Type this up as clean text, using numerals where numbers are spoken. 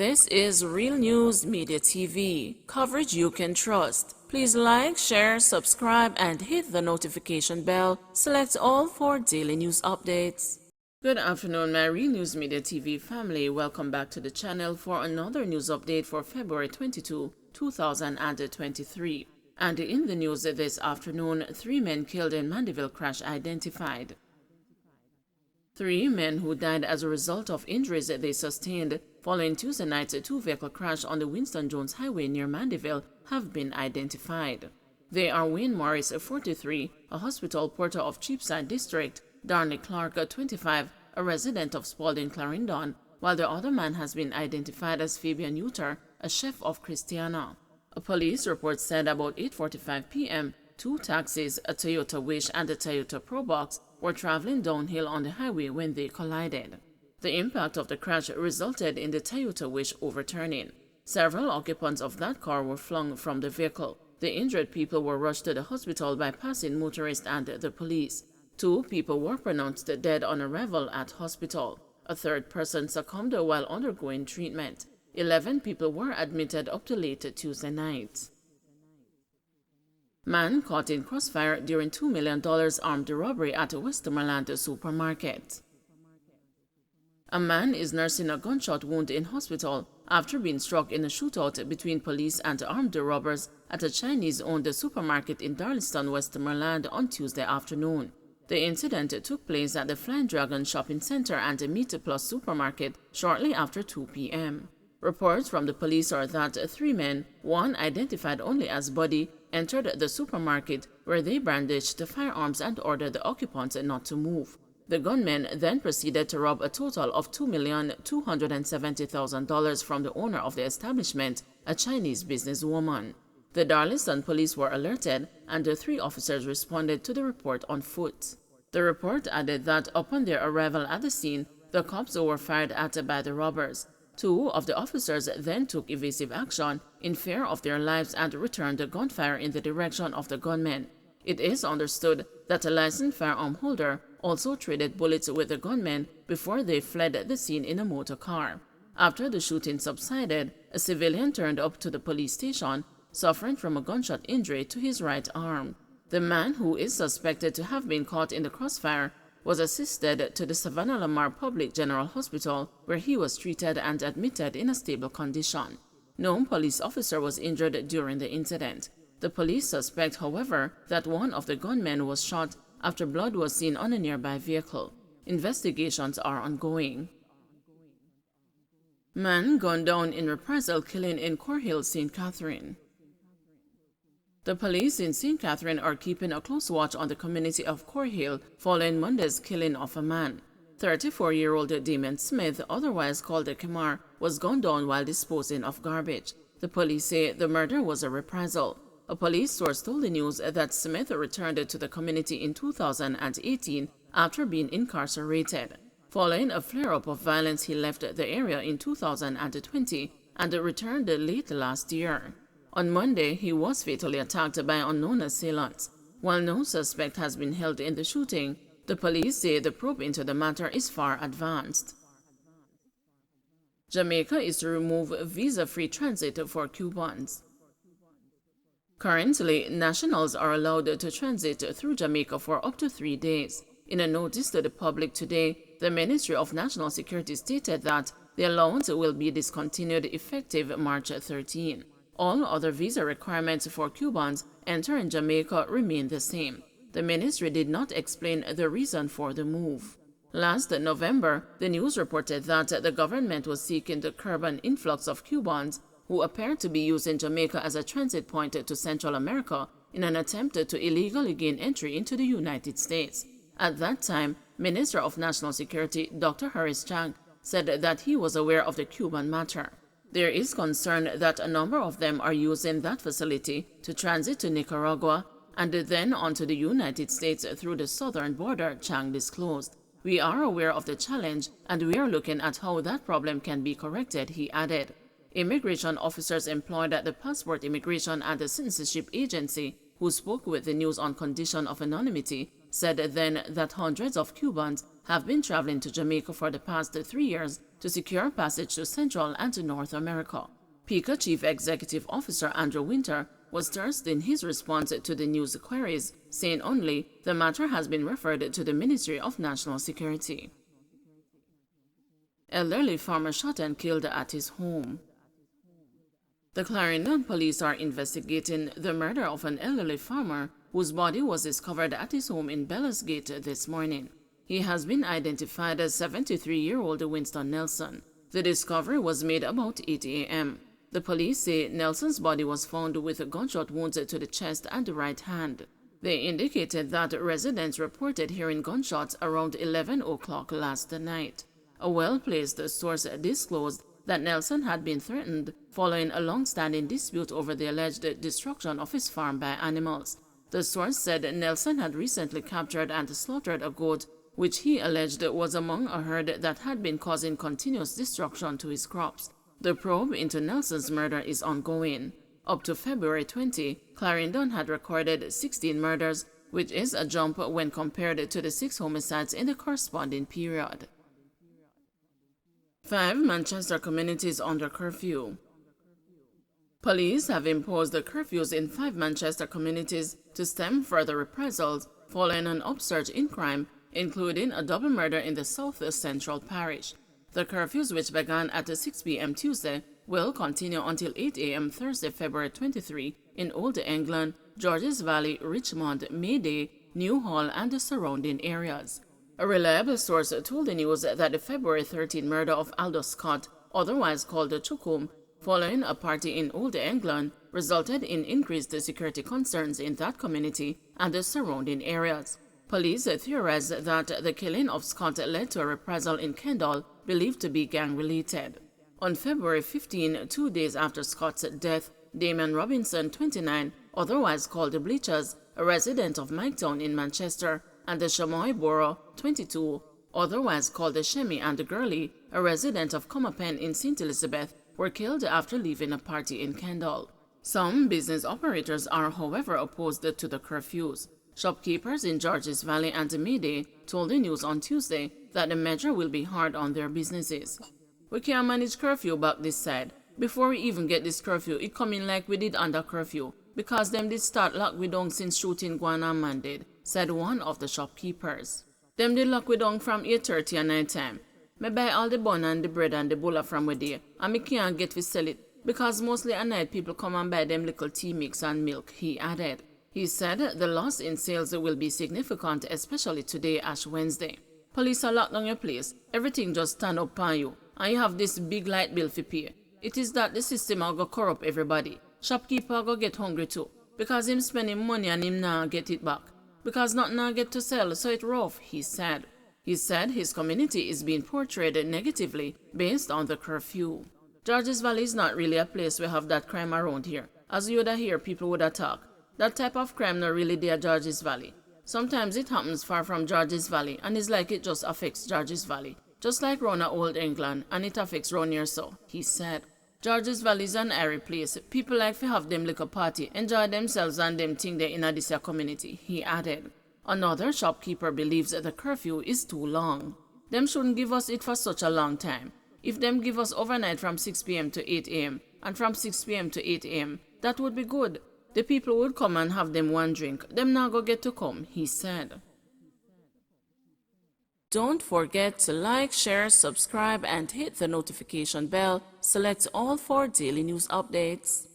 This is Real News Media TV, coverage you can trust. Please like, share, subscribe, and hit the notification bell. Select all for daily news updates. Good afternoon, my Real News Media TV family. Welcome back to the channel for another news update for February 22, 2023. And in the news this afternoon, 3 men killed in Mandeville crash identified. 3 men who died as a result of injuries they sustained following Tuesday night's 2-vehicle crash on the Winston Jones Highway near Mandeville have been identified. They are Wayne Morris, 43, a hospital porter of Cheapside District, Darnley Clark, 25, a resident of Spalding, Clarendon, while the other man has been identified as Fabian Uter, a chef of Christiana. A police report said about 8:45 p.m., 2 taxis, a Toyota Wish and a Toyota Probox, were traveling downhill on the highway when they collided. The impact of the crash resulted in the Toyota Wish overturning. Several occupants of that car were flung from the vehicle. The injured people were rushed to the hospital by passing motorists and the police. 2 people were pronounced dead on arrival at hospital. A 3rd person succumbed while undergoing treatment. 11 people were admitted up to late Tuesday night. Man caught in crossfire during $2 million armed robbery at a Westmoreland supermarket. A man is nursing a gunshot wound in hospital after being struck in a shootout between police and armed robbers at a Chinese-owned supermarket in Darlington, Westmoreland on Tuesday afternoon. The incident took place at the Flying Dragon Shopping Center and the Meat Plus supermarket shortly after 2 p.m. Reports from the police are that 3 men, one identified only as Buddy, entered the supermarket where they brandished the firearms and ordered the occupants not to move. The gunmen then proceeded to rob a total of $2,270,000 from the owner of the establishment, a Chinese businesswoman. The Darlington police were alerted, and the 3 officers responded to the report on foot. The report added that upon their arrival at the scene, the cops were fired at by the robbers. 2 of the officers then took evasive action in fear of their lives and returned the gunfire in the direction of the gunmen. It is understood that a licensed firearm holder also traded bullets with the gunmen before they fled the scene in a motor car. After the shooting subsided, a civilian turned up to the police station, suffering from a gunshot injury to his right arm. The man, who is suspected to have been caught in the crossfire, was assisted to the Savannah Lamar Public General Hospital, where he was treated and admitted in a stable condition. No police officer was injured during the incident. The police suspect, however, that one of the gunmen was shot after blood was seen on a nearby vehicle. Investigations are ongoing. Man gunned down in reprisal killing in Cornhill, St. Catherine. The police in St. Catherine are keeping a close watch on the community of Cornhill following Monday's killing of a man. 34-year-old Damien Smith, otherwise called Kemar, was gunned down while disposing of garbage. The police say the murder was a reprisal. A police source told the news that Smith returned to the community in 2018 after being incarcerated. Following a flare-up of violence, he left the area in 2020 and returned late last year. On Monday, he was fatally attacked by unknown assailants. While no suspect has been held in the shooting, the police say the probe into the matter is far advanced. Jamaica is to remove visa-free transit for Cubans. Currently, nationals are allowed to transit through Jamaica for up to 3 days. In a notice to the public today, the Ministry of National Security stated that the allowance will be discontinued effective March 13. All other visa requirements for Cubans entering Jamaica remain the same. The ministry did not explain the reason for the move. Last November, the news reported that the government was seeking to curb an influx of Cubans who appeared to be using Jamaica as a transit point to Central America in an attempt to illegally gain entry into the United States. At that time, Minister of National Security Dr. Harris Chang said that he was aware of the Cuban matter. There is concern that a number of them are using that facility to transit to Nicaragua and then on to the United States through the southern border, Chang disclosed. We are aware of the challenge and we are looking at how that problem can be corrected, he added. Immigration officers employed at the Passport Immigration and the Citizenship Agency, who spoke with the news on condition of anonymity, said then that hundreds of Cubans have been traveling to Jamaica for the past 3 years to secure passage to Central and to North America. PICA Chief Executive Officer Andrew Winter was terse in his response to the news queries, saying only the matter has been referred to the Ministry of National Security. Elderly farmer shot and killed at his home. The Clarendon police are investigating the murder of an elderly farmer whose body was discovered at his home in Bellasgate this morning. He has been identified as 73-year-old Winston Nelson. The discovery was made about 8 a.m. The police say Nelson's body was found with gunshot wounds to the chest and the right hand. They indicated that residents reported hearing gunshots around 11 o'clock last night. A well-placed source disclosed that Nelson had been threatened following a long-standing dispute over the alleged destruction of his farm by animals. The source said Nelson had recently captured and slaughtered a goat, which he alleged was among a herd that had been causing continuous destruction to his crops. The probe into Nelson's murder is ongoing. Up to February 20, Clarendon had recorded 16 murders, which is a jump when compared to the 6 homicides in the corresponding period. 5 Manchester communities under curfew. Police have imposed the curfews in 5 Manchester communities to stem further reprisals following an upsurge in crime, including a double murder in the South Central Parish. The curfews, which began at 6 p.m. Tuesday, will continue until 8 a.m. Thursday, February 23 in Old England, Georges Valley, Richmond, Midday, Newhall, and the surrounding areas. A reliable source told the news that the February 13 murder of Aldous Scott, otherwise called Chukum, following a party in Old England, resulted in increased security concerns in that community and the surrounding areas. Police theorize that the killing of Scott led to a reprisal in Kendal, believed to be gang-related. On February 15, 2 days after Scott's death, Damon Robinson, 29, otherwise called Bleachers, a resident of Miketown in Manchester, and the Chamois Borough, 22, otherwise called Shemi and Gurley, a resident of Comapen in St. Elizabeth, were killed after leaving a party in Kendal. Some business operators are, however, opposed to the curfews. Shopkeepers in Georges Valley and Midday told the news on Tuesday that the measure will be hard on their businesses. "We can't manage curfew back this side. Before we even get this curfew, it come in like we did under curfew, because them did start lock we down since shooting Guan and man did," said one of the shopkeepers. "Them did lock we down from 8:30 at night time. Me buy all the bun and the bread and the bulla from we there, and me can't get to sell it, because mostly at night people come and buy them little tea mix and milk," he added. He said the loss in sales will be significant, especially today, Ash Wednesday. "Police are locked down your place. Everything just stand up on you, and you have this big light bill for pay. It is that the system will go corrupt everybody. Shopkeeper go get hungry too, because him spending money and him now get it back. Because nothing now get to sell, so it rough," he said. He said his community is being portrayed negatively based on the curfew. "Georges Valley is not really a place we have that crime around here. As you would hear, people would talk. That type of crime not really there Georges Valley. Sometimes it happens far from Georges Valley, and it's like it just affects Georges Valley, just like round Old England, and it affects round here so," he said. "Georges Valley is an airy place. People like to have them little party, enjoy themselves and them thing there in this community," he added. Another shopkeeper believes the curfew is too long. "Them shouldn't give us it for such a long time. If them give us overnight from 6 p.m. to 8 a.m. and from 6 p.m. to 8 a.m., that would be good. The people would come and have them one drink. Them now go get to come," he said. Don't forget to like, share, subscribe, and hit the notification bell. Select all for daily news updates.